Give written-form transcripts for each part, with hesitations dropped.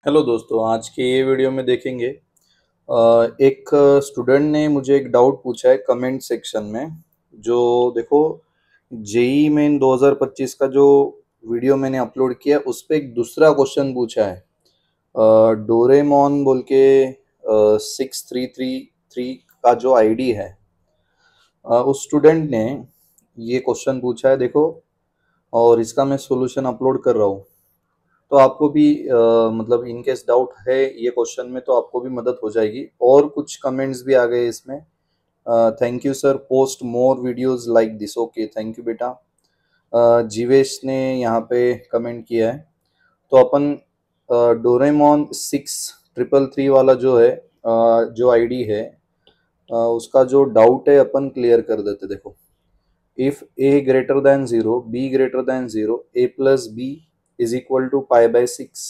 Hello दोस्तों, आज के ये वीडियो में देखेंगे। एक स्टूडेंट ने मुझे एक डाउट पूछा है कमेंट सेक्शन में। जो देखो, जेई मेन 2025 का जो वीडियो मैंने अपलोड किया उस पे एक दूसरा क्वेश्चन पूछा है। डोरेमोन बोल के 6333 का जो आईडी है, उस स्टूडेंट ने ये क्वेश्चन पूछा है देखो। और इसका मैं सॉल्यूशन अपलोड कर रहा हूँ। तो आपको भी मतलब इन केस डाउट है ये क्वेश्चन में तो आपको भी मदद हो जाएगी। और कुछ कमेंट्स भी आ गए इसमें। Thank you sir, post more videos like this. Okay, thank you बेटा। जीवेश ने यहाँ पे कमेंट किया है। तो अपन डोरेमोन 6333 वाला जो है, जो आईडी है, उसका जो डाउट है अपन क्लियर कर देते। देखो, if a greater than 0, b greater than 0, a plus b is equal to pi by 6,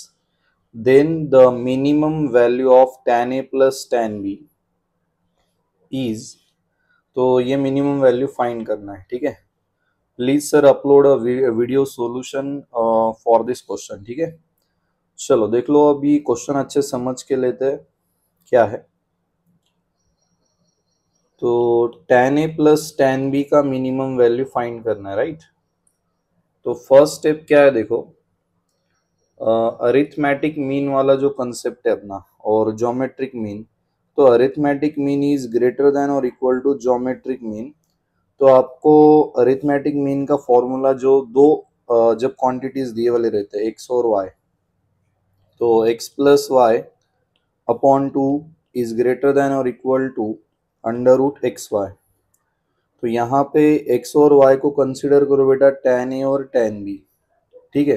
then the minimum value of tan a plus tan b is। तो ये मिनिमम वैल्यू फाइंड करना है, ठीक है। Please sir upload a video solution for this question, ठीक है। चलो देख लो, अभी क्वेश्चन अच्छे समझ के लेते हैं क्या है। तो tan a plus tan b का मिनिमम वैल्यू फाइंड करना है, राइट। तो फर्स्ट स्टेप क्या है देखो, अरिथमेटिक मीन वाला जो कंसेप्ट है अपना और ज्योमेट्रिक मीन। तो arithmetic mean is greater than और इक्वल टू ज्योमेट्रिक मीन। तो आपको अरिथमेटिक मीन का फॉर्मूला जो दो जब क्वांटिटीज दिए वाले रहते हैं एक्स और वाई, तो X plus Y upon two is greater than और equal to under root X Y. तो यहाँ पे एक्स और वाई को कंसिडर करो बेटा tan ए और tan बी, ठीक है।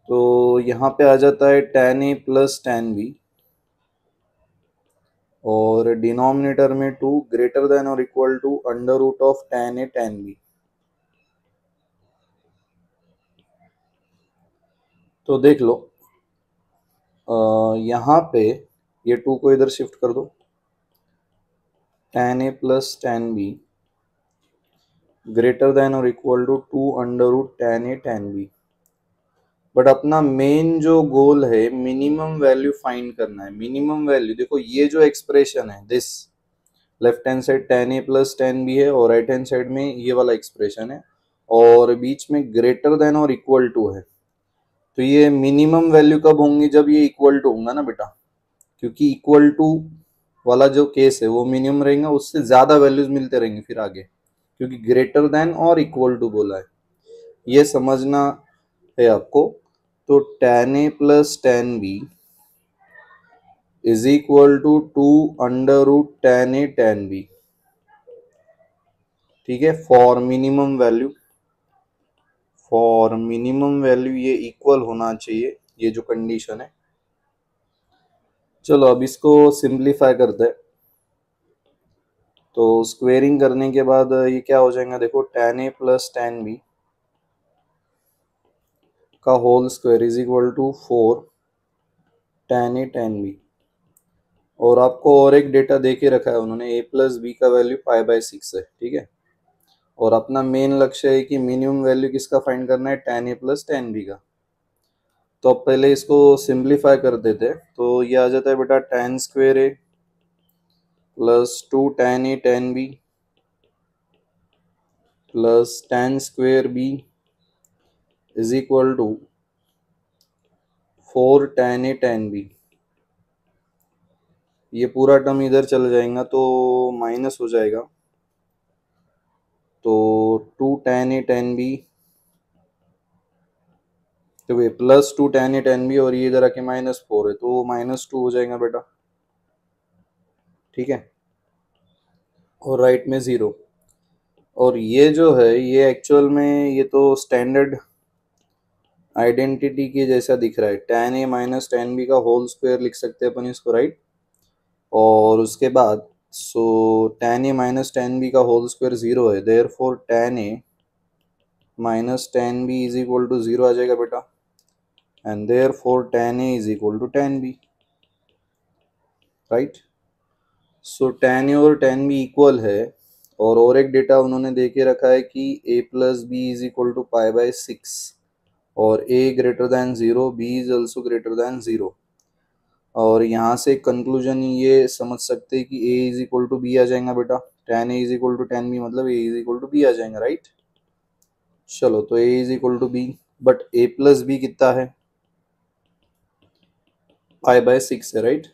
तो यहाँ पे आ जाता है tan A plus tan B और डिनोमिनेटर में 2 ग्रेटर देन और equal to under root of tan A tan B. तो देख लो, यहाँ पे ये 2 को इधर शिफ्ट कर दो, tan A plus tan B greater than और equal to 2 under root tan A tan B. But अपना मेन जो गोल है मिनिमम वैल्यू फाइंड करना है। मिनिमम वैल्यू देखो, ये जो एक्सप्रेशन है this left hand side tan A plus tan B है और राइट हैंड साइड में ये वाला एक्सप्रेशन है और बीच में ग्रेटर देन और इक्वल टू है। तो ये मिनिमम वैल्यू कब होंगी, जब ये इक्वल टू होगा ना बेटा, क्योंकि इक्वल टू वाला जो केस है वो मिनिमम रहेगा, उससे ज्यादा वैल्यूज मिलते रहेंगे फिर आगे, क्योंकि ग्रेटर देन और इक्वल टू बोला है। ये समझना है आपको। तो tan A plus tan B is equal to 2 under root tan A tan B, ठीक है। फॉर मिनिमम वैल्यू ये इक्वल होना चाहिए, ये जो कंडीशन है। चलो अब इसको सिंप्लीफाई करते हैं। तो स्क्वेयरिंग करने के बाद ये क्या हो जाएगा देखो, tan A plus tan B का whole square is equal to 4 tan A tan B. और आपको और एक डेटा दे के रखा है उन्होंने, a प्लस बी का वैल्यू पाई बाय 6 है, ठीक है। और अपना मेन लक्ष्य है कि मिनिमम वैल्यू किसका फाइंड करना है, tan A plus tan B का। तो अब पहले इसको सिंप्लीफाई कर देते हैं। तो ये आ जाता है बेटा tan square A plus 2 tan A tan B plus tan square B is equal to 4 tan A tan B. ये पूरा टर्म इधर चल जाएगा तो माइनस हो जाएगा। तो 2 tan ए tan बी, तो ये plus 2 tan A tan B और ये इधर आके -4 है तो -2 हो जाएगा बेटा, ठीक है। और राइट में 0। और ये जो है ये एक्चुअल में ये तो स्टैंडर्ड आइडेंटिटी के जैसा दिख रहा है। tan A minus tan B का होल स्क्वायर लिख सकते हैं अपन इसको, राइट। और उसके बाद so tan A minus tan B का होल स्क्वायर 0 है, therefore tan A minus tan B is equal to 0 आ जाएगा बेटा। And therefore tan A is equal to tan B, right. So tan A और tan B equal है। और एक data उन्होंने दे के रखा है कि a plus B is equal to pi by 6 और a greater than 0, b is also greater than 0। और यहाँ से कंक्लूजन ये समझ सकते हैं कि a is equal to B आ जाएगा बेटा, tan a is equal to tan b मतलब a is equal to b आ जाएगा, राइट। चलो तो a is equal to b, but a plus b कितना है, पाई बाय 6 है, राइट।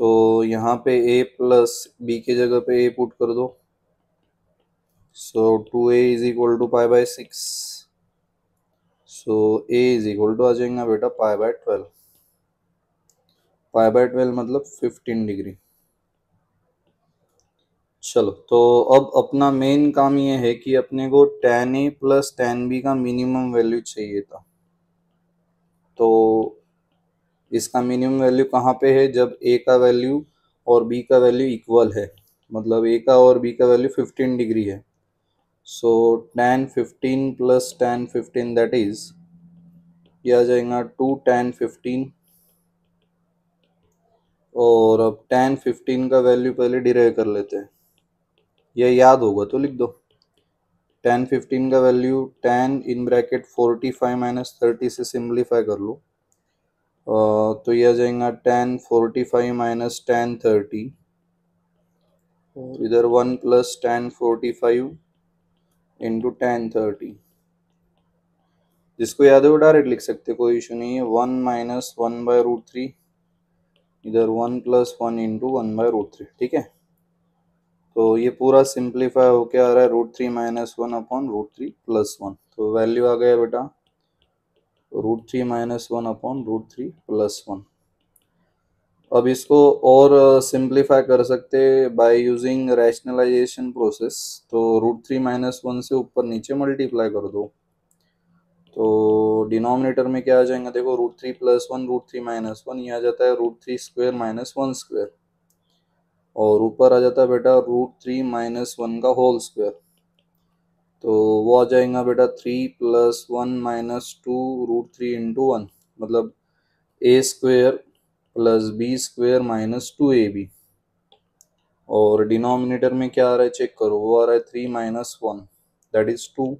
तो यहाँ पे a प्लस b की जगह पे a पुट कर दो, so 2a is equal to pi by 6, so a is equal to आ जाएगा बेटा पाई बाय 12। पाई बाय 12 मतलब 15 डिग्री। चलो तो अब अपना मेन काम ये है कि अपने को tan a plus tan b का मिनिमम वैल्यू चाहिए था। तो इसका मिनिमम वैल्यू कहाँ पे है, जब a का वैल्यू और b का वैल्यू इक्वल है, मतलब a का और b का वैल्यू 15 डिग्री है। सो tan 15 plus tan 15 that is, ये आ जाएगा 2 tan 15। और अब tan 15 का वैल्यू पहले डिराइव कर लेते हैं, ये याद होगा तो लिख दो। tan 15 का value tan in bracket 45 minus 30 से सिंप्लीफाई कर लो, तो ये आ जाएगा tan 45 माइनस tan 30, और इधर 1 प्लस tan 45 इंटू tan 30। जिसको याद है वो डायरेक्ट लिख सकते, कोई इशू नहीं है। 1 माइनस 1 बाय रूट 3, इधर 1 प्लस 1 इंटू 1 बाय रूट 3, ठीक है। तो ये पूरा सिंप्लीफाई होके आ रहा है root 3 minus 1 upon root 3 plus 1, तो वैल्यू आ गया बेटा root 3 minus 1 upon root 3 plus 1। अब इसको और सिंप्लीफाई कर सकते बाय यूजिंग रैशनलाइजेशन प्रोसेस, तो रूट 3 माइनस 1 से ऊपर नीचे मल्टीप्लाई कर दो, तो डिनोमिनेटर में क्या आ जाएगा देखो, रूट 3 प्लस 1 रूट 3 माइनस 1, ये आ जाता है रूट 3 स्क्वायर माइनस 1 स्क्वायर, और ऊपर आ जाता है बेटा रूट 3 माइनस 1 का होल स्क्वायर, तो वो आ जाएगा बेटा 3 प्लस 1 माइनस 2 रूट 3 इंटू 1, मतलब a square plus B square minus 2ab। और डिनोमिनेटर में क्या आ रहा है चेक करो, वो आ रहा है 3 माइनस 1 दैट इज 2,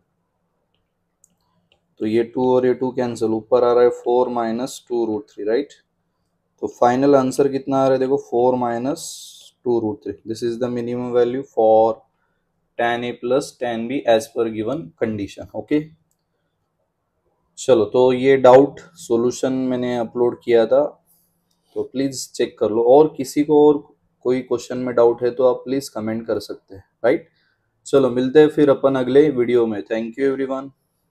तो ये 2 और ये 2 कैंसिल, ऊपर आ रहा है 4 माइनस 2 रूट 3, राइट। तो फाइनल आंसर कितना आ रहा है देखो, 4 minus 2 root 3। This is the minimum value for tan a plus tan b as per given condition, okay. चलो तो ये डाउट सॉल्यूशन मैंने अपलोड किया था, तो प्लीज़ चेक कर लो, और किसी को और कोई क्वेश्चन में डाउट है तो आप प्लीज़ कमेंट कर सकते हैं, राइट। चलो मिलते हैं फिर अपन अगले वीडियो में। Thank you everyone.